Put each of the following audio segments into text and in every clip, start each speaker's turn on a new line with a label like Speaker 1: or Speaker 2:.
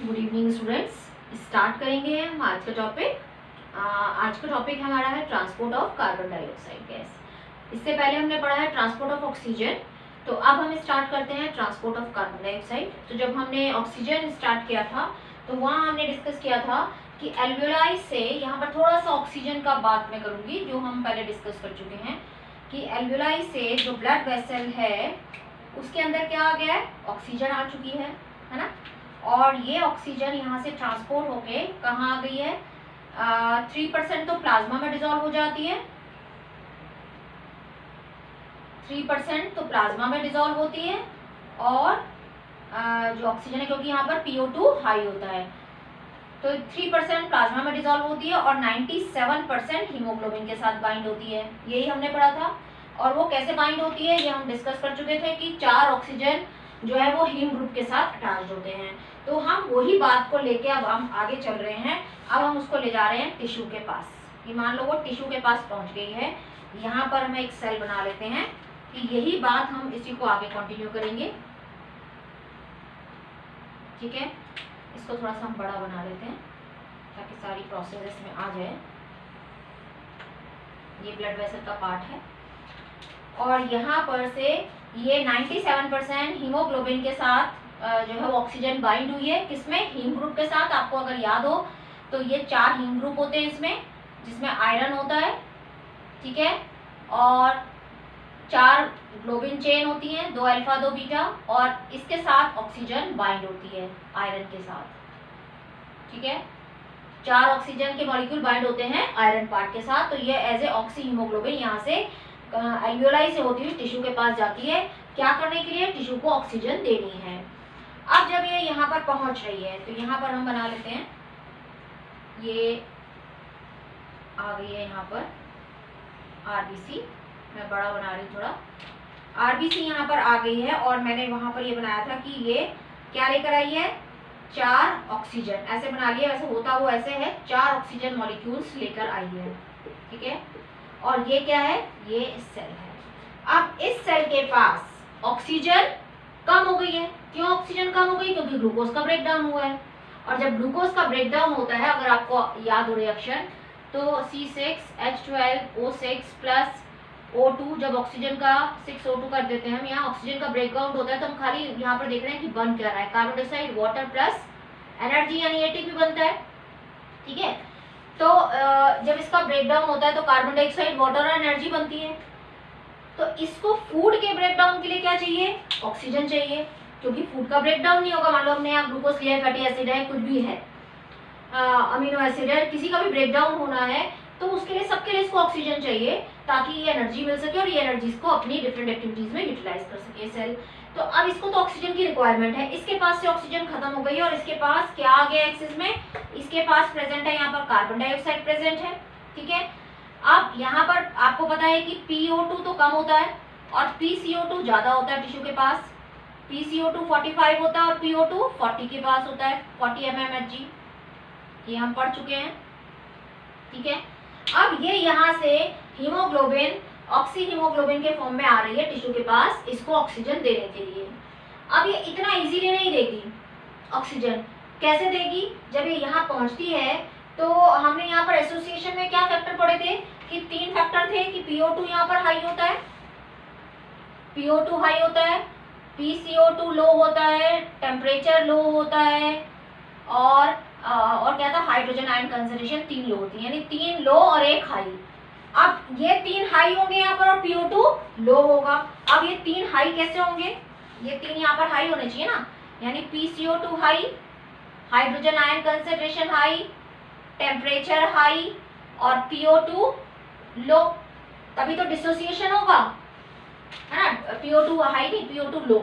Speaker 1: Good evening students. Start करेंगे हम आज का टॉपिक। आज का टॉपिक हमारा है transport of carbon dioxide gas. इससे पहले हमने पढ़ा है ट्रांसपोर्ट ऑफ ऑक्सीजन, तो अब हम स्टार्ट करते हैं ट्रांसपोर्ट ऑफ कार्बन डाइऑक्साइड। तो जब हमने ऑक्सीजन स्टार्ट किया था तो वहाँ हमने डिस्कस किया था कि एल्वियोलाई से, यहाँ पर थोड़ा सा ऑक्सीजन का बात मैं करूँगी जो हम पहले डिस्कस कर चुके हैं कि एल्वियोलाई से जो ब्लड वेसल है उसके अंदर क्या आ गया है, ऑक्सीजन आ चुकी है ना। और ये ऑक्सीजन यहाँ से ट्रांसपोर्ट होके कहाँ आ गई है, 3% तो प्लाज्मा में डिसॉल्व हो जाती है, 3% तो प्लाज्मा में डिसॉल्व होती है। और जो ऑक्सीजन है, क्योंकि यहाँ पर PO2 हाई होता है, तो 3% प्लाज्मा में डिसॉल्व होती है और 97% हीमोग्लोबिन के साथ बाइंड होती है। यही हमने पढ़ा था। और वो कैसे बाइंड होती है ये हम डिस्कस कर चुके थे कि 4 ऑक्सीजन जो है वो हीम ग्रुप के साथ अटैच होते हैं। तो हम वही बात को लेके अब हम आगे चल रहे हैं। अब हम उसको ले जा रहे हैं टिश्यू के पास। ये मान लो वो टिश्यू के पास पहुंच गई है। यहाँ पर हमें एक सेल बना लेते हैं कि यही बात हम इसी को आगे कंटिन्यू करेंगे। ठीक है, इसको थोड़ा सा हम बड़ा बना लेते हैं ताकि सारी प्रोसेस इसमें आ जाए। ये ब्लड वेसल का पार्ट है और यहाँ पर से ये 97% हीमोग्लोबिन के साथ जो है वो ऑक्सीजन बाइंड हुई है। किसमें, हीम ग्रुप के साथ। आपको अगर याद हो तो ये 4 हीम ग्रुप होते हैं इसमें, जिसमें आयरन होता है, ठीक है, और 4 ग्लोबिन चेन होती हैं, 2 अल्फा 2 बीटा, और इसके साथ ऑक्सीजन बाइंड होती है आयरन के साथ। ठीक है, 4 ऑक्सीजन के मॉलिक्यूल बाइंड होते हैं आयरन पार्ट के साथ। तो ये एज ए ऑक्सी हीमोग्लोबिन यहाँ से एल्वियोलाई से होती हुई टिश्यू के पास जाती है। क्या करने के लिए, टिश्यू को ऑक्सीजन देनी है। अब जब ये यहाँ पर पहुंच रही है तो यहाँ पर हम बना लेते हैं, ये आ गई है यहाँ पर आरबीसी। मैं बड़ा बना रही हूँ थोड़ा। आरबीसी यहाँ पर आ गई है और मैंने वहां पर ये बनाया था कि ये क्या लेकर आई है, 4 ऑक्सीजन। ऐसे बना लिया, वैसे होता वो ऐसे है, 4 ऑक्सीजन मॉलिक्यूल्स लेकर आई है। ठीक है, और ये क्या है, ये सेल है। अब इस सेल के पास ऑक्सीजन कम हो गई है। क्यों ऑक्सीजन कम हो गई, क्योंकि ग्लूकोज का ब्रेकडाउन हुआ है। और जब ग्लूकोज का ब्रेकडाउन होता है, अगर आपको याद हो रिएक्शन, तो C6H12O6 प्लस O2, जब ऑक्सीजन का 6O2 कर देते हैं हम, यहाँ ऑक्सीजन का ब्रेकडाउन होता है, तो हम खाली यहाँ पर देख रहे हैं कि बन क्या रहा है, carbon dioxide, water plus energy यानी ATP बनता है। ठीक है, तो जब इसका ब्रेकडाउन होता है तो कार्बन डाइऑक्साइड, वाटर और एनर्जी बनती है। तो इसको फूड के ब्रेकडाउन के लिए क्या चाहिए, ऑक्सीजन चाहिए, क्योंकि फूड का ब्रेकडाउन नहीं होगा। मान लो हमने यहाँ ग्लूकोज लिया है, फैटी एसिड है, कुछ भी है, अमीनो एसिड है, किसी का भी ब्रेकडाउन होना है तो उसके लिए, सबके लिए इसको ऑक्सीजन चाहिए ताकि ये एनर्जी मिल सके और ये एनर्जी को अपनी डिफरेंट एक्टिविटीज में यूटिलाइज कर सके सेल। तो अब इसको तो ऑक्सीजन की रिक्वायरमेंट है। इसके पास से ऑक्सीजन खत्म हो गई है और इसके पास क्या आ गया एक्सिस में, इसके पास प्रेजेंट है यहाँ पर कार्बन डाइऑक्साइड प्रेजेंट है। ठीक है, अब यहाँ पर आपको पता है कि PO2 तो कम होता है और PCO2 ज्यादा होता है टिश्यू के पास। PCO2 45 होता है और PO2 40 के पास होता है, 40 mmHg। ये हम पढ़ चुके हैं। ठीक है, अब ये यहाँ से हीमोग्लोबिन ऑक्सी हीमोग्लोबिन के फॉर्म में आ रही है टिश्यू के पास इसको ऑक्सीजन देने के लिए। अब ये इतना इजीली नहीं देगी ऑक्सीजन। कैसे देगी, जब ये यहाँ पहुँचती है तो हमने यहाँ पर एसोसिएशन में क्या फैक्टर पढ़े थे कि 3 फैक्टर थे कि PO2 यहाँ पर हाई होता है, PO2 हाई होता है, PCO2 लो होता है, टेम्परेचर लो होता है, और क्या था, हाइड्रोजन आयन कंसंट्रेशन 3 लो होती है, यानी 3 लो और 1 हाई। अब ये 3 हाई होंगे यहाँ पर और PO2 लो होगा। अब ये 3 हाई कैसे होंगे, ये 3 यहाँ पर हाई होने चाहिए ना, यानी PCO2 high, hydrogen ion concentration high, temperature high और PO2 लो, तभी तो डिसोसिएशन होगा, है ना। PO2 हाई नहीं, PO2 लो,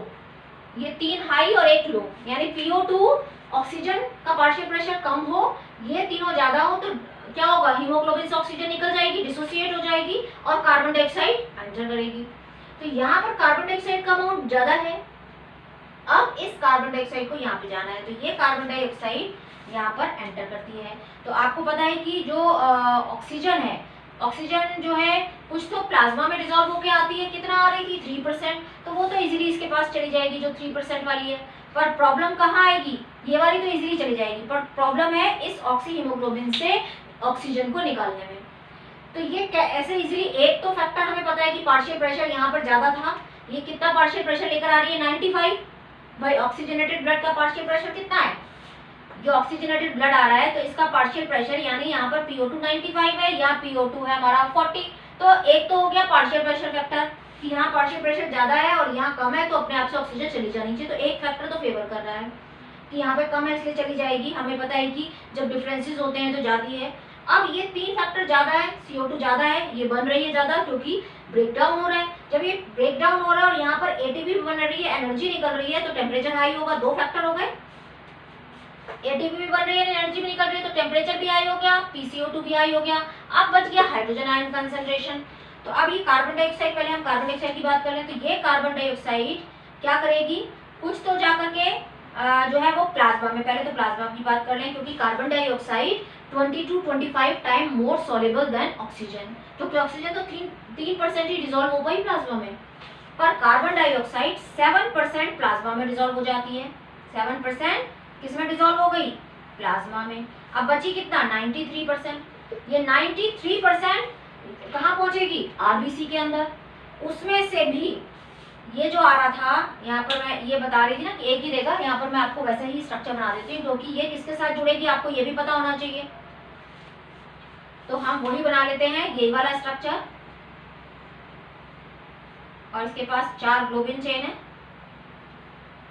Speaker 1: ये 3 हाई और 1 लो, यानी PO2 ऑक्सीजन का पार्शियल प्रेशर कम हो, ये तीनों ज्यादा हो, तो क्या होगा, हीमोग्लोबिन से ऑक्सीजन निकल जाएगी, डिसोसिएट हो जाएगी और कार्बन डाइऑक्साइड एंटर करेगी। तो यहाँ पर कार्बन डाइऑक्साइड का अमाउंट ज्यादा है। अब इस कार्बन डाइऑक्साइड को यहाँ पे जाना है, तो ये कार्बन डाइऑक्साइड यहाँ पर एंटर करती है। तो आपको पता है कि जो ऑक्सीजन है, ऑक्सीजन जो है कुछ तो प्लाज्मा में डिसॉल्व होकर आती है, कितना आ रही थी 3%, तो वो तो इजीली इसके पास चली जाएगी जो 3% वाली है। पर प्रॉब्लम कहाँ आएगी, ये वाली तो इजीली चली जाएगी, पर प्रॉब्लम है इस ऑक्सी हीमोग्लोबिन से ऑक्सीजन को निकालने में। तो ये ऐसे इजीली, एक तो फैक्टर हमें पता है कि पार्शियल प्रेशर यहाँ पर ज्यादा था, ये कितना पार्शियल प्रेशर लेकर आ रही है 95, भाई ऑक्सीजनेटेड ब्लड का पार्शियल प्रेशर कितना है, जो ऑक्सीजनेटेड ब्लड आ रहा है तो इसका पार्शियल प्रेशर यानी यहाँ पर PO2 95 है या PO2 है हमारा 40, तो एक तो हो गया पार्शियल प्रेशर फैक्टर कि यहाँ पार्शियल प्रेशर ज्यादा है और यहाँ कम है, तो अपने आप से ऑक्सीजन चली जानी चाहिए, तो एक फैक्टर तो फेवर कर रहा है कि यहाँ पे कम है इसलिए चली जाएगी। हमें पता है कि जब डिफरेंसेस होते हैं तो जाती है। अब ये 3 फैक्टर ज्यादा है, CO2 ज्यादा है, ये बन रही है ज्यादा क्योंकि ब्रेकडाउन हो रहा है। जब ये ब्रेकडाउन हो रहा है और यहाँ पर ATP भी बन रही है, एनर्जी निकल रही है, तो टेम्परेचर हाई होगा, 2 फैक्टर हो गए। ATP भी बन रही है, एनर्जी भी निकल रही है, तो टेम्परेचर भी हाई हो गया, PCO2 भी हाई हो गया। अब बच गया हाइड्रोजन आयन कंसंट्रेशन। तो अब ये कार्बन डाइऑक्साइड, पहले हम कार्बन डाइऑक्साइड की बात कर लें, तो ये कार्बन डाइऑक्साइड क्या करेगी, कुछ तो जाकर के जो है वो प्लाज्मा में, पहले तो प्लाज्मा की बात कर लें क्योंकि carbon dioxide 20 to 25 time more soluble than oxygen, क्योंकि ऑक्सीजन तो 3% ही डिसॉल्व हो गई प्लाज्मा में, पर कार्बन डाइऑक्साइड 7% प्लाज्मा में डिसॉल्व हो जाती है। 7% किसमें डिसॉल्व हो गई, प्लाज्मा में। अब बची कितना, 93%। ये 93% कहाँ पहुंचेगी, आरबीसी के अंदर। उसमें से भी ये जो आ रहा था, यहाँ पर मैं ये बता रही थी ना कि एक ही देगा, यहाँ पर मैं आपको वैसे ही स्ट्रक्चर बना देती हूँ क्योंकि ये किसके साथ जुड़ेगी आपको ये भी पता होना चाहिए, तो हम वही बना लेते हैं, ये वाला स्ट्रक्चर। और इसके पास 4 ग्लोबिन चेन है,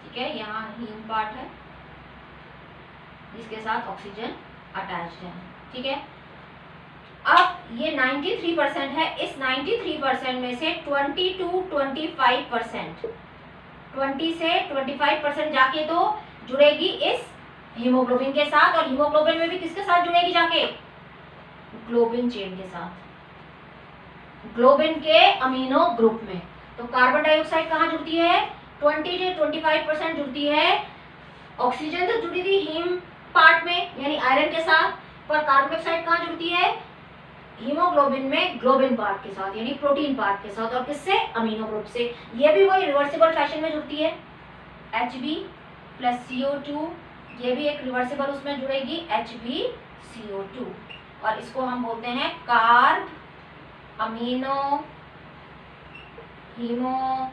Speaker 1: ठीक है, यहाँ हीम पार्ट है जिसके साथ ऑक्सीजन अटैच्ड है, ठीक है। अब ये 93% है, इस 93% में से 20 to 25%, 20 से 25% जाके तो जुड़ेगी इस हीमोग्लोबिन के साथ, और हीमोग्लोबिन में भी किसके साथ जुड़ेगी जाके, ग्लोबिन चेन के साथ, ग्लोबिन के अमीनो ग्रुप में। तो कार्बन डाइऑक्साइड कहाँ जुड़ती है, 20 से 25% जुड़ती है, ऑक्सीजन तो जुड़ी थी हीम पार्ट में यानी आयरन के साथ, पर कार्बन डाइऑक्साइड कहाँ जुड़ती है, हीमोग्लोबिन में ग्लोबिन पार्ट के साथ यानी प्रोटीन पार्ट के साथ, और किससे, अमीनो ग्रुप से। ये भी वही रिवर्सिबल फैशन में जुड़ती है, Hb + CO2, ये भी एक रिवर्सिबल उसमें जुड़ेगी, HbCO2, और इसको हम बोलते हैं carb amino haemoglobin.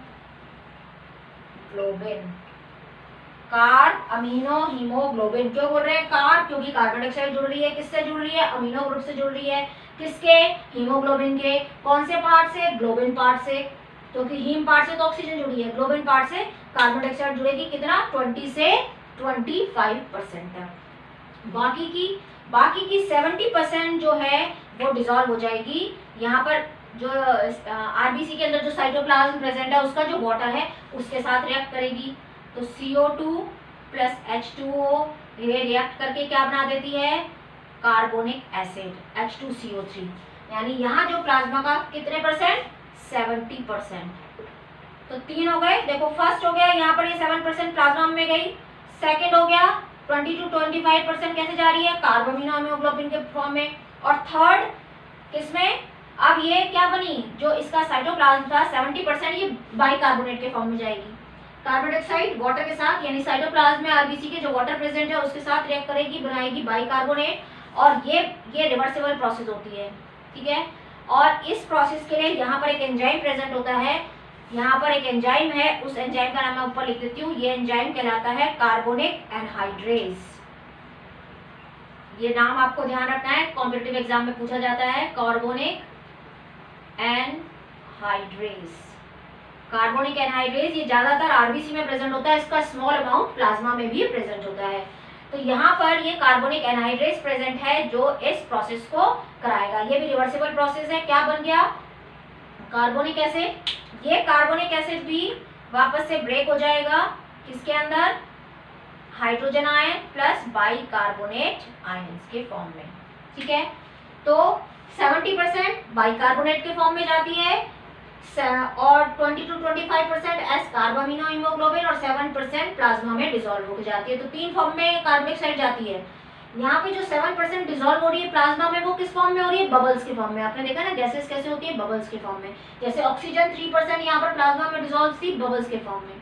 Speaker 1: Carb amino haemoglobin क्यों बोल रहे हैं कार्ब, क्योंकि कार्बन डाइऑक्साइड जुड़ रही है, किससे जुड़ रही है, अमीनो ग्रुप से जुड़ रही है, किसके, हीमोग्लोबिन के। कौन से पार्ट से, ग्लोबिन पार्ट से, क्योंकि हीम पार्ट से तो ऑक्सीजन जुड़ी है, ग्लोबिन पार्ट से कार्बन डाइऑक्साइड जुड़ेगी, कितना, 20 से 25% तक। बाकी की 70% जो है वो डिसॉल्व हो जाएगी। यहाँ पर जो आरबीसी के अंदर जो साइटोप्लाज्म प्रेजेंट है उसका जो वाटर है उसके साथ रिएक्ट करेगी, तो CO2 + H2O ये रिएक्ट करके क्या बना देती है, कार्बोनिक एसिड H2CO3, यानी यहाँ जो प्लाज्मा का कितने परसेंट, 70%। तो 3 हो गए, देखो फर्स्ट हो गया यहाँ पर ये 7% प्लाज्मा में गई, सेकंड हो गया 20 to 25% कैसे जा रही है, कार्बोमिनो हीमोग्लोबिन के फॉर्म में, और थर्ड किसमें, अब ये क्या बनी, जो इसका साइटोप्लाज्म था 70% ये बाइकार्बोनेट के फॉर्म में जाएगी, कार्बन डाइऑक्साइड वाटर के साथ, यानी साइटोप्लाज्म में आरबीसी के जो वाटर प्रेजेंट है उसके साथ रिएक्ट करेगी, बनाएगी बाइकार्बोनेट, और ये रिवर्सिबल प्रोसेस होती है, ठीक है। और इस प्रोसेस के लिए यहाँ पर एक एंजाइम प्रेजेंट होता है, यहाँ पर एक एंजाइम है, उस एंजाइम का नाम मैं ऊपर लिख देती हूँ, ये एंजाइम कहलाता है कार्बोनिक एनहाइड्रेज। ये नाम आपको ध्यान रखना है, कॉम्पिटिटिव एग्जाम में पूछा जाता है, कार्बोनिक एनहाइड्रेज। कार्बोनिक एनहाइड्रेज ये ज्यादातर आरबीसी में प्रेजेंट होता है, इसका स्मॉल अमाउंट प्लाज्मा में भी प्रेजेंट होता है। तो यहाँ पर ये कार्बोनिक एनहाइड्रेज प्रेजेंट है जो इस प्रोसेस को कराएगा, ये भी रिवर्सिबल प्रोसेस है, क्या बन गया, कार्बोनिक एसिड। ये कार्बोनिक एसिड भी वापस से ब्रेक हो जाएगा किसके अंदर, hydrogen ion plus bicarbonate ions के फॉर्म में, ठीक है। तो 70% बाइकार्बोनेट के फॉर्म में जाती है, और 20 to 25% एस कार्बामिनो हीमोग्लोबिन, और 7% प्लाज्मा में डिसॉल्व हो जाती है। तो 3 फॉर्म में कार्बन डाइऑक्साइड जाती है। यहाँ पे जो 7% डिसॉल्व हो रही है प्लाज्मा में, वो किस फॉर्म में हो रही है, बबल्स के फॉर्म में। आपने देखा ना गैसेस कैसे होती है, बबल्स के फॉर्म में। जैसे ऑक्सीजन 3% यहाँ पर प्लाज्मा में डिसॉल्व थी, बबल्स के फॉर्म में।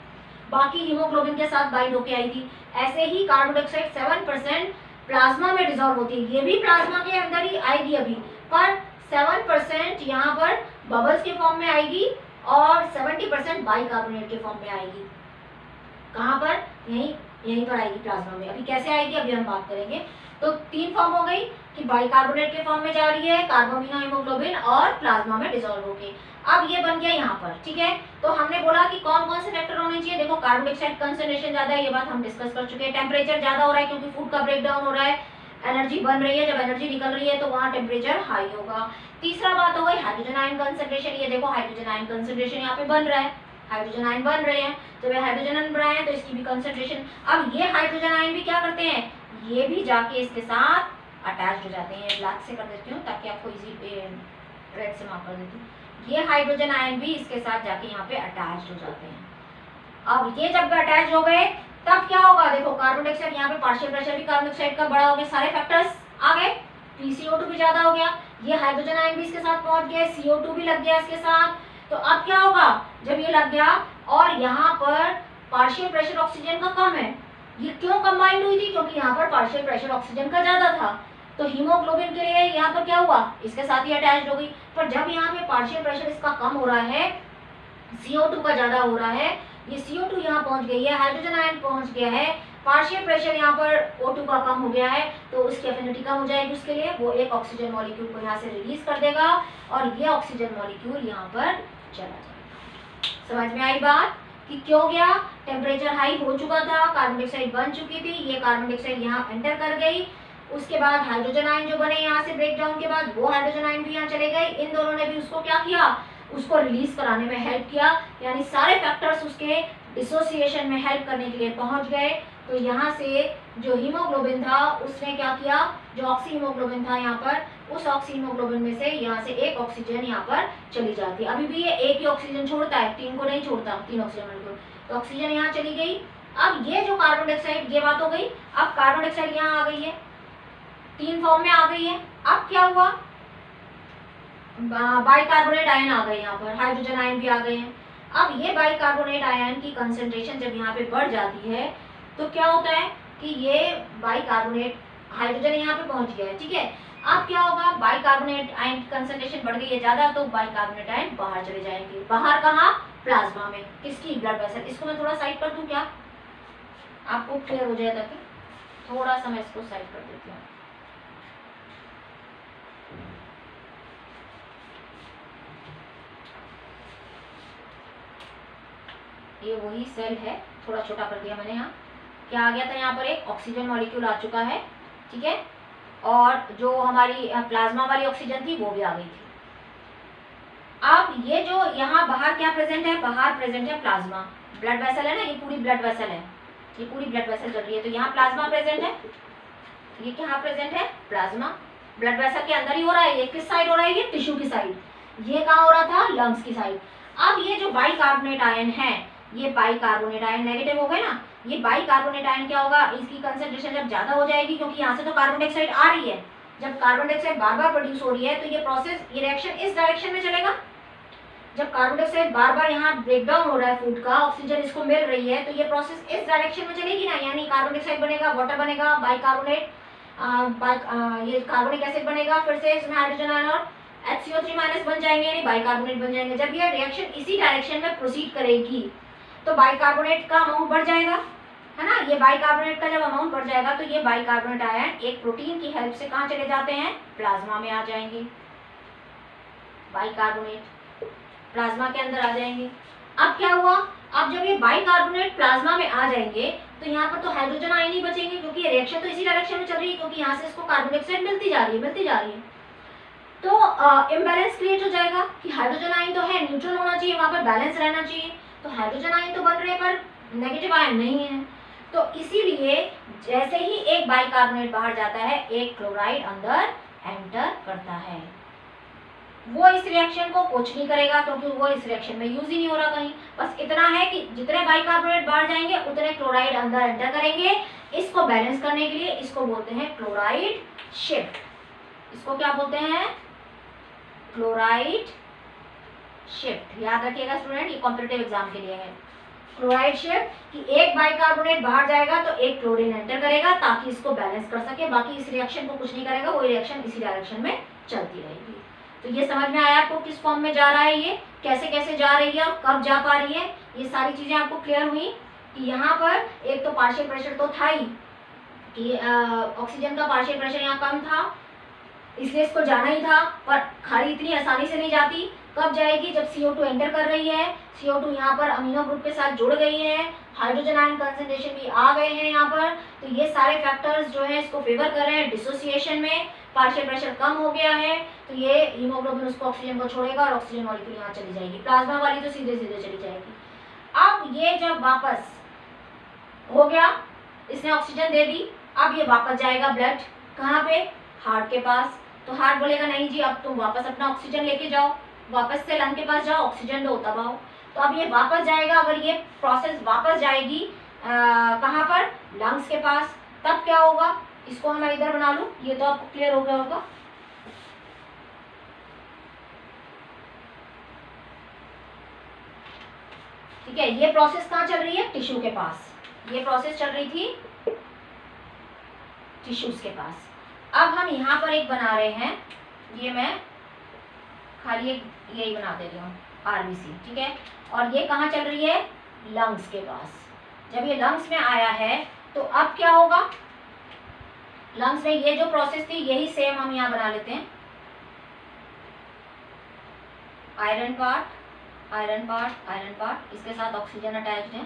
Speaker 1: बाकी हीमोग्लोबिन के साथ बाइंड होके आई थी। ऐसे ही कार्बन डाइऑक्साइड 7% प्लाज्मा में डिजोल्व होती है, ये भी प्लाज्मा के अंदर ही आएगी अभी, पर 7% यहाँ पर बबल्स के फॉर्म में आएगी और 70% बाइकार्बोनेट के फॉर्म में आएगी। कहाँ पर? यहीं पर आएगी प्लाज्मा में। अभी कैसे आएगी अभी हम बात करेंगे। तो 3 फॉर्म हो गई कि बाइकार्बोनेट के फॉर्म में जा रही है, कार्बोमिनो हीमोग्लोबिन, और प्लाज्मा में डिसॉल्व होके। अब ये बन गया यहाँ पर, ठीक है। तो हमने बोला कि कौन कौन से फैक्टर होने चाहिए। देखो कार्बन डाइऑक्साइड कंसंट्रेशन ज्यादा है, ये बात हम डिस्कस कर चुके हैं। टेम्परेचर ज्यादा हो रहा है क्योंकि फूड का ब्रेकडाउन हो रहा है, एनर्जी बन रही है, जब एनर्जी निकल रही है तो वहाँ टेम्परेचर हाई होगा। तीसरा बात हो गई हाइड्रोजन आयन कंसंट्रेशन। ये देखो हाइड्रोजन आयन कंसंट्रेशन यहाँ पे बन रहा है, हाइड्रोजन आयन बन रहे हैं। जब ये हाइड्रोजन आयन बनाए हैं तो इसकी भी कंसंट्रेशन, अब ये हाइड्रोजन आयन भी क्या करते हैं, ये भी जाके इसके साथ अटैच हो जाते हैं। ब्लैक से कर देती हूँ ताकि आपको इजी, रेड से मार्क कर देती हूँ। ये हाइड्रोजन आयन भी इसके साथ जाके यहाँ पे अटैच हो जाते हैं। अब ये जब अटैच हो गए तब क्या होगा, देखो कार्बन डाइऑक्साइड यहाँ पे पार्शियल प्रेशर भी कार्बन डाइऑक्साइड का बड़ा हो गया, सारे फैक्टर्स आ गए, PCO2 भी ज्यादा हो गया, ये हाइड्रोजन आयन भी इसके साथ पहुंच गया, CO2 भी लग गया इसके साथ। तो अब क्या होगा, जब ये लग गया और यहाँ पर पार्शियल प्रेशर ऑक्सीजन का कम है, ये क्यों कंबाइंड हुई थी, क्योंकि यहाँ पर पार्शियल प्रेशर ऑक्सीजन का ज्यादा था, तो हीमोग्लोबिन के लिए यहाँ पर क्या हुआ, इसके साथ ही अटैच हो गई। पर जब यहाँ पे पार्शियल प्रेशर इसका कम हो रहा है, CO2 का ज्यादा हो रहा है, ये CO2 यहाँ पहुंच गई है, हाइड्रोजन आयन पहुंच गया है, पार्शियल प्रेशर यहाँ पर O2 का कम हो गया है, तो उसकी एफिनिटी कम हो जाएगी उसके लिए, वो एक ऑक्सीजन मॉलिक्यूल को यहाँ से रिलीज कर देगा और ये ऑक्सीजन मॉलिक्यूल यहाँ पर चला जाएगा। समझ में आई बात कि क्यों गया, टेम्परेचर हाई हो चुका था, कार्बन डाइऑक्साइड बन चुकी थी, ये कार्बन डाइऑक्साइड यहाँ एंटर कर गई, उसके बाद हाइड्रोजन आयन जो बने यहाँ से ब्रेक डाउन के बाद, वो हाइड्रोजन आयन भी यहाँ चले गए, इन दोनों ने भी उसको क्या किया, उसको रिलीज कराने में हेल्प किया, यानी सारे फैक्टर्स उसके डिसोसिएशन में हेल्प करने के लिए पहुंच गए। तो यहाँ से जो हीमोग्लोबिन था उसने क्या किया, जो ऑक्सी हीमोग्लोबिन था यहाँ पर, उस ऑक्सी हीमोग्लोबिन में से यहाँ से एक ऑक्सीजन यहाँ पर चली जाती है। अभी भी ये एक ही ऑक्सीजन छोड़ता है, 3 को नहीं छोड़ता, 3 ऑक्सीजन मॉलिक्यूल, तो ऑक्सीजन यहाँ चली गई। अब ये जो कार्बन डाइऑक्साइड, ये बात हो गई। अब कार्बन डाइऑक्साइड यहाँ आ गई है, 3 फॉर्म में आ गई है। अब क्या हुआ, बाइकार्बोनेट आयन आ गए यहाँ पर, हाइड्रोजन आयन भी आ गए हैं। अब ये बाइकार्बोनेट आयन की कंसंट्रेशन जब यहाँ पे बढ़ जाती है तो क्या होता है कि ये बाइकार्बोनेट, हाइड्रोजन यहाँ पे पहुंच गया है, ठीक है। अब क्या होगा, बाइकार्बोनेट आयन की कंसंट्रेशन बढ़ गई है ज्यादा, तो बाइकार्बोनेट आयन बाहर चले जाएंगे। बाहर कहाँ, प्लाज्मा में, किसकी, ब्लड वेसल। इसको मैं थोड़ा साइड कर दूं क्या, आपको क्लियर हो जाए, ताकि थोड़ा सा मैं इसको साइड कर देती हूँ। ये वही सेल है, थोड़ा छोटा कर दिया मैंने। यहाँ क्या आ गया था, यहाँ पर एक ऑक्सीजन मॉलिक्यूल आ चुका है, ठीक है, और जो हमारी प्लाज्मा वाली ऑक्सीजन थी वो भी आ गई थी। अब ये जो यहाँ बाहर क्या प्रेजेंट है, बाहर प्रेजेंट है प्लाज्मा, ब्लड वेसल है ना, ये पूरी ब्लड वेसल है, ये पूरी ब्लड वेसल चल रही है, तो यहाँ प्लाज्मा प्रेजेंट है, ये क्या प्रेजेंट है, प्लाज्मा, ब्लड वेसल के अंदर ही हो रहा है। ये किस साइड हो रहा है, ये टिश्यू की साइड, ये कहाँ हो रहा था, लंग्स की साइड। अब ये जो बाइकार्बोनेट आयन है, ये बाइकार्बोनेट आयन नेगेटिव हो गए ना, ये बाइकार्बोनेट आयन क्या होगा, इसकी कंसंट्रेशन जब ज्यादा हो जाएगी, क्योंकि यहाँ से तो कार्बन डाइऑक्साइड आ रही है, जब कार्बन डाइऑक्साइड बार बार प्रोड्यूस हो रही है तो ये प्रोसेस, ये रिएक्शन इस डायरेक्शन में चलेगा। जब कार्बन डाइऑक्साइड बार बार यहाँ ब्रेक डाउन हो रहा है फूड का, ऑक्सीजन इसको मिल रही है, तो ये प्रोसेस इस डायरेक्शन में चलेगी ना, यानी कार्बन डाइऑक्साइड बनेगा, वाटर बनेगा, बाइकार्बोनेट, ये कार्बोनिक एसिड बनेगा, फिर से इसमें हाइड्रोजन आयन और HCO3- बन जाएंगे, यानी बाइकार्बोनेट बन जाएंगे। जब ये रिएक्शन इसी डायरेक्शन में प्रोसीड करेगी तो बाइकार्बोनेट का अमाउंट बढ़ जाएगा, है ना। ये बाइकार्बोनेट का जब अमाउंट बढ़ जाएगा तो ये बाइकार्बोनेट आयन एक प्रोटीन की हेल्प से कहाँ चले जाते हैं, प्लाज्मा में आ जाएंगे, बाइकार्बोनेट प्लाज्मा के अंदर आ जाएंगे। अब क्या हुआ, अब जब ये बाइकार्बोनेट प्लाज्मा में आ जाएंगे तो यहाँ पर तो हाइड्रोजन आयन ही बचेंगे, क्योंकि रिएक्शन तो इसी डायरेक्शन में चल रही है, क्योंकि यहाँ से इसको कार्बन डाइऑक्साइड मिलती जा रही है। तो इम्बैलेंस क्रिएट हो जाएगा कि हाइड्रोजन आयन तो है, न्यूट्रल होना चाहिए, वहां पर बैलेंस रहना चाहिए, तो हाइड्रोजन आयन तो बन रहे पर नेगेटिव आयन नहीं है। तो इसीलिए जैसे ही एक बाइकार्बोनेट बाहर जाता है, एक क्लोराइड अंदर एंटर करता है। वो इस रिएक्शन को कुछ नहीं करेगा, क्योंकि वो इस रिएक्शन में यूज ही नहीं हो रहा कहीं। बस इतना है कि जितने बाइकार्बोनेट बाहर जाएंगे उतने क्लोराइड अंदर एंटर करेंगे। इसको बैलेंस करने के लिए इसको बोलते हैं क्लोराइड शिफ्ट। इसको क्या बोलते हैं, क्लोराइड शिफ्ट। याद रखिएगा स्टूडेंट, ये कॉम्पिटिटिव एग्जाम के लिए है। क्लोराइड शिफ्ट कि एक बाइकार्बोनेट बाहर जाएगा तो एक क्लोरीन एंटर करेगा ताकि इसको बैलेंस कर सके, बाकी इस रिएक्शन को कुछ नहीं करेगा, वो रिएक्शन इसी डायरेक्शन में चलती रहेगी। तो ये समझ में आया आपको किस फॉर्म में जा रहा है, ये कैसे कैसे जा रही है और कब जा पा रही है, ये सारी चीजें आपको क्लियर हुई कि यहाँ पर एक तो पार्शियल प्रेशर तो था ही कि ऑक्सीजन का पार्शियल प्रेशर यहाँ कम था इसलिए इसको जाना ही था, पर खाली इतनी आसानी से नहीं जाती। कब जाएगी? जब CO2 एंटर कर रही है, CO2 यहाँ पर अमीनो ग्रुप के साथ जुड़ गई है, हाइड्रोजन आयन कंसंट्रेशन भी आ गए हैं यहाँ पर, तो ये सारे फैक्टर्स जो है इसको फेवर कर रहे हैं डिसोसिएशन में, पार्शियल प्रेशर कम हो गया है तो ये हीमोग्लोबिन उसको ऑक्सीजन को छोड़ेगा और ऑक्सीजन मॉलिक्यूल यहाँ चली जाएगी, प्लाज्मा वाली तो सीधे सीधे चली जाएगी। अब ये जब वापस हो गया, इसने ऑक्सीजन दे दी, अब ये वापस जाएगा ब्लड कहाँ पे? हार्ट के पास। तो हार्ट बोलेगा नहीं जी अब तुम वापस अपना ऑक्सीजन लेके जाओ, वापस से लंग के पास जाओ, ऑक्सीजन लो तब आओ। तो अब ये वापस जाएगा, अगर ये प्रोसेस वापस जाएगी कहाँ पर? लंग्स के पास। तब क्या होगा? इसको मैं इधर बना लूं, ये तो आपको क्लियर हो गया होगा। ठीक है, ये प्रोसेस कहाँ चल रही है? टिश्यू के पास। ये प्रोसेस चल रही थी टिश्यूज के पास। अब हम यहाँ पर एक बना रहे हैं, ये मैं खाली एक यही बना दे रही हूँ RBC, ठीक है। और ये कहाँ चल रही है? लंग्स के पास। जब ये लंग्स में आया है तो अब क्या होगा? लंग्स में ये जो प्रोसेस थी यही सेम हम यहाँ बना लेते हैं, iron part iron part iron part, इसके साथ ऑक्सीजन अटैच्ड है,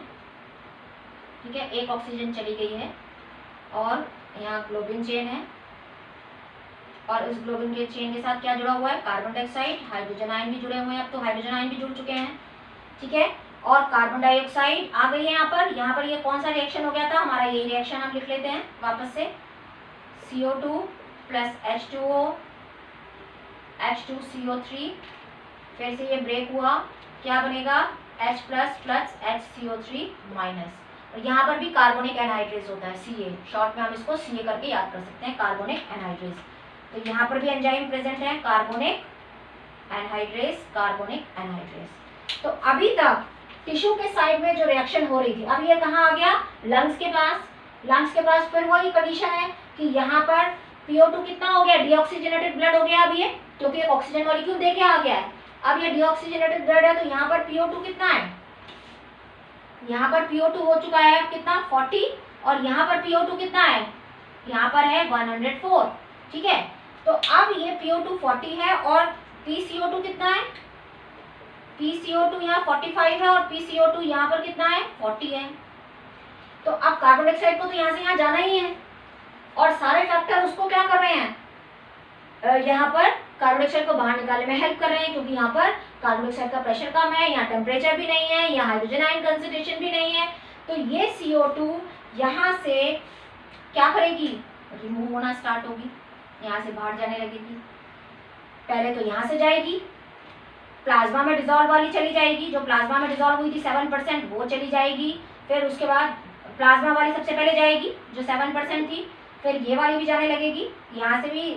Speaker 1: ठीक है। एक ऑक्सीजन चली गई है और यहाँ ग्लोबिन चेन है और उस ग्लोबिन के चेन के साथ क्या जुड़ा हुआ है? कार्बन डाइऑक्साइड, हाइड्रोजन आयन भी जुड़े हुए हैं, अब तो हाइड्रोजन आयन भी जुड़ चुके हैं, ठीक है। और कार्बन डाइऑक्साइड आ गई है यहाँ पर ये कौन सा रिएक्शन हो गया था? हमारा यही रिएक्शन हम लिख लेते हैं वापस से, CO2 प्लस H2O H2CO3, फिर से ये ब्रेक हुआ, क्या बनेगा? H plus plus HCO3 minus, और यहाँ पर भी कार्बोनिक एनहाइड्रेज होता है, Ca, शॉर्ट में हम इसको Ca करके याद कर सकते हैं, कार्बोनिक एनहाइड्रेज। तो यहाँ पर भी एंजाइम प्रेजेंट है, कार्बोनिक एनहाइड्रेज, कार्बोनिक एनहाइड्रेज। तो अभी तक टिश्यू के साइड में जो रिएक्शन हो रही थी, अब ये कहाँ आ गया? लंग्स के पास। लंग्स के पास फिर वही कंडीशन है कि यहाँ पर PO2 कितना हो गया? डीऑक्सीजनेटेड ब्लड हो गया अब ये, क्योंकि एक ऑक्सीजन मॉलिक्यूल दे के आ गया है। अब ये डीऑक्सीजनेटेड ब्लड है तो यहाँ पर PO2 कितना है? यहाँ पर PO2 हो चुका है कितना? 40, और यहाँ पर PO2 कितना है? यहाँ पर है 104, ठीक है। तो अब ये PO2 40 है और PCO2 कितना है? PCO2 यहाँ 45 है और PCO2 यहाँ पर कितना है? 40 है। तो अब कार्बन डाइऑक्साइड को तो यहाँ से यहाँ जाना ही है और सारे फैक्टर उसको क्या कर रहे हैं? यहाँ पर कार्बन डाइऑक्साइड को बाहर निकालने में हेल्प कर रहे हैं, क्योंकि यहाँ पर कार्बन डाइऑक्साइड का प्रेशर कम है, यहाँ टेम्परेचर भी नहीं है, यहाँ हाइड्रोजन आयन कंसंट्रेशन भी नहीं है। तो ये CO2 यहाँ से क्या करेगी? रिमूव होना स्टार्ट होगी, यहाँ से बाहर जाने लगेगी। पहले तो यहाँ से जाएगी, प्लाज्मा में डिजॉल्व वाली चली जाएगी, जो प्लाज्मा में डिजॉल्व हुई थी 7% वो चली जाएगी। फिर उसके बाद प्लाज्मा वाली सबसे पहले जाएगी जो 7% थी, फिर ये वाली भी जाने लगेगी, यहाँ से भी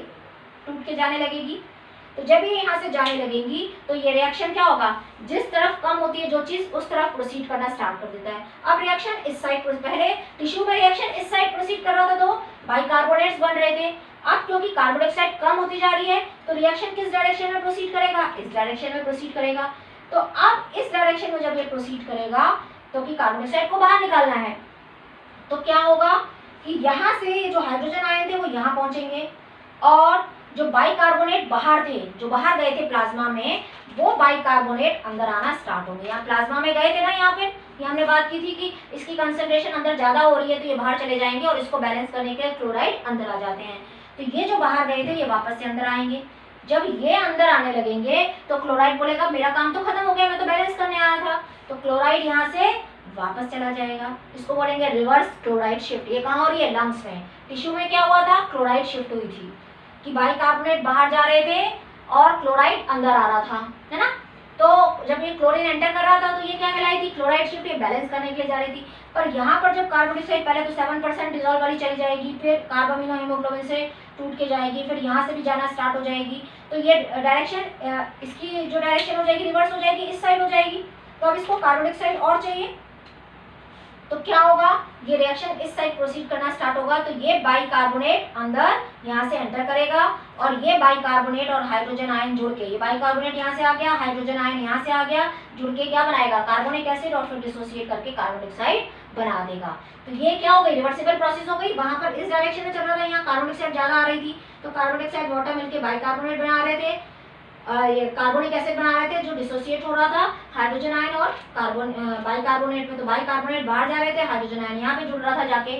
Speaker 1: टूट के जाने लगेगी। तो जब ये यहाँ से जाने लगेंगी तो ये रिएक्शन क्या होगा? जिस तरफ कम होती है जो चीज उस तरफ प्रोसीड करना स्टार्ट कर देता है। अब रिएक्शन इस साइड, पहले टिश्यू में रिएक्शन इस साइड प्रोसीड कर रहा था तो बाइकार्बोनेट्स बन रहे थे। अब क्योंकि कार्बन डाइऑक्साइड कम होती जा रही है तो रिएक्शन किस डायरेक्शन में प्रोसीड करेगा? इस डायरेक्शन में प्रोसीड करेगा। तो अब इस डायरेक्शन में जब ये प्रोसीड करेगा तो कि कार्बन डाइऑक्साइड को बाहर निकालना है, तो क्या होगा कि यहाँ से ये जो हाइड्रोजन आयन थे वो यहाँ पहुंचेंगे और जो बाइकार्बोनेट बाहर थे, जो बाहर गए थे प्लाज्मा में, वो बाइकार्बोनेट अंदर आना स्टार्ट होंगे। यहाँ प्लाज्मा में गए थे ना, यहाँ पे ये हमने बात की थी कि इसकी कंसंट्रेशन अंदर ज्यादा हो रही है तो ये बाहर चले जाएंगे और इसको बैलेंस करने के लिए क्लोराइड अंदर आ जाते हैं। तो ये जो बाहर गए थे ये वापस से अंदर आएंगे। जब ये अंदर आने लगेंगे तो क्लोराइड बोलेगा मेरा काम तो खत्म हो गया, मैं तो बैलेंस करने आया था। तो क्लोराइड यहाँ से वापस चला जाएगा, इसको बोलेंगे रिवर्स क्लोराइड शिफ्ट। ये कहाँ हो रही है? लंग्स में। टिश्यू में क्या हुआ था? क्लोराइड शिफ्ट हुई थी कि बाइकार्बोनेट बाहर जा रहे थे और क्लोराइड अंदर आ रहा था, है ना। तो जब ये क्लोरीन एंटर कर रहा था तो ये क्या कहलाई थी? क्लोराइड शिफ्ट, ये बैलेंस करने के लिए जा रही थी। पर यहाँ पर जब कार्बन डाइऑक्साइड पहले तो 7% डिजॉल्व वाली चली जाएगी, फिर कार्बामिनो हीमोग्लोबिन से टूट के जाएगी, फिर यहाँ से भी जाना स्टार्ट हो जाएगी। तो ये डायरेक्शन, इसकी जो डायरेक्शन हो जाएगी रिवर्स हो जाएगी, इस साइड हो जाएगी। तो अब इसको कार्बन डाइऑक्साइड और चाहिए तो क्या होगा, ये रिएक्शन इस साइड प्रोसीड करना स्टार्ट होगा, तो ये बाइकार्बोनेट अंदर यहाँ से एंटर करेगा और ये बाइकार्बोनेट और हाइड्रोजन आयन जुड़ के, ये बाइकार्बोनेट यहाँ से आ गया, हाइड्रोजन आयन यहाँ से आ गया, जुड़ के क्या बनाएगा, कार्बोनिक एसिड, और फिर डिसोसिएट करके कार्बन डाइऑक्साइड बना देगा। तो ये क्या हो गई, रिवर्सिबल प्रोसेस हो गई। वहां पर इस डायरेक्शन में चल रहा था, यहाँ कार्बन डाइऑक्साइड ज्यादा आ रही थी, तो कार्बन डाइऑक्साइड वाटर मिलके बाइकार्बोनेट बना रहे थे, ये कार्बोनिक एसिड बना रहे थे जो डिसोसिएट हो रहा था हाइड्रोजन आयन और कार्बन बाइकार्बोनेट में। तो बाइकार्बोनेट बाहर जा रहे थे, हाइड्रोजन आयन यहाँ पे जुड़ रहा था जाके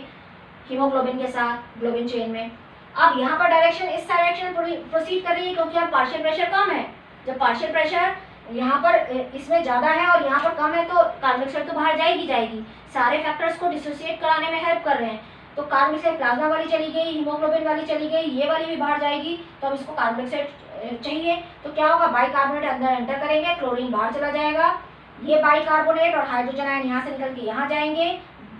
Speaker 1: हीमोग्लोबिन के साथ ग्लोबिन चेन में। अब यहाँ पर डायरेक्शन इस डायरेक्शन में प्रोसीड कर रही है, क्योंकि अब पार्शियल प्रेशर कम है। जब पार्शियल प्रेशर यहाँ पर इसमें ज्यादा है और यहाँ पर कम है, तो कार्बन डाइऑक्साइड तो बाहर जाएगी। सारे फैक्टर्स को डिसोसिएट कराने में हेल्प कर रहे हैं। तो कार्बन डाइऑक्साइड प्लाज्मा वाली चली गई, हीमोग्लोबिन वाली चली गई, ये वाली भी बाहर जाएगी, तो अब इसको कार्बन डाइऑक्साइड चाहिए। तो क्या होगा, बाइकार्बोनेट अंदर एंटर करेंगे, क्लोरीन बाहर चला जाएगा, ये बाइकार्बोनेट और हाइड्रोजन आयन यहाँ से निकल के यहाँ जाएंगे,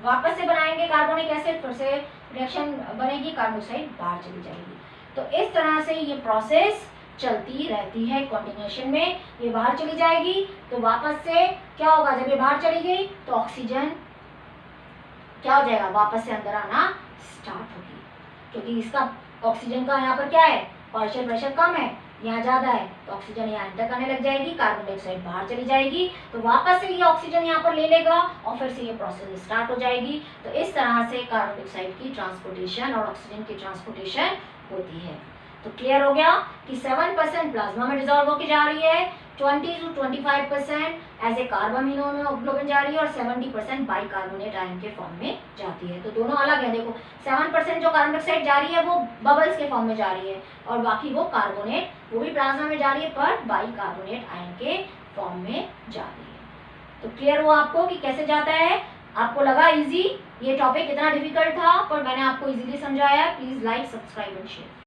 Speaker 1: वापस से बनाएंगे कार्बोनिक एसिड, फिर से रिएक्शन बनेगी, कार्बन डाइऑक्साइड बाहर चली जाएगी। तो इस तरह से ये प्रोसेस चलती रहती है कंटिन्यूएशन में। ये बाहर चली जाएगी तो वापस से क्या होगा, जब ये बाहर चली गई तो ऑक्सीजन क्या हो जाएगा, वापस से अंदर आना स्टार्ट होगी, क्योंकि इसका ऑक्सीजन का यहाँ पर क्या है, पार्शियल प्रेशर कम है, यहाँ ज्यादा है, तो ऑक्सीजन यहाँ एंटर करने लग जाएगी, कार्बन डाइऑक्साइड बाहर चली जाएगी, तो वापस से ये ऑक्सीजन यहाँ पर ले लेगा और फिर से ये प्रोसेस स्टार्ट हो जाएगी। तो इस तरह से कार्बन डाइऑक्साइड की ट्रांसपोर्टेशन और ऑक्सीजन की ट्रांसपोर्टेशन होती है। तो क्लियर हो गया कि 7% प्लाज्मा में डिजॉल्व होकर जा रही है, 20 to 25% as a carbon haemoglobin जा रही है, और 70% बाइकार्बोनेट आयन के फॉर्म में जाती है। तो दोनों अलग है, देखो 7% जो कार्बन डाइऑक्साइड जा रही है वो बबल्स के फॉर्म में जा रही है, और बाकी वो कार्बोनेट वो भी प्लाज्मा में जा रही है पर बाइकार्बोनेट आयन के फॉर्म में जा रही है। तो क्लियर हुआ आपको कि कैसे जाता है। आपको लगा इजी, ये टॉपिक इतना डिफिकल्ट था पर मैंने आपको इजीली समझाया। Please like, subscribe and share.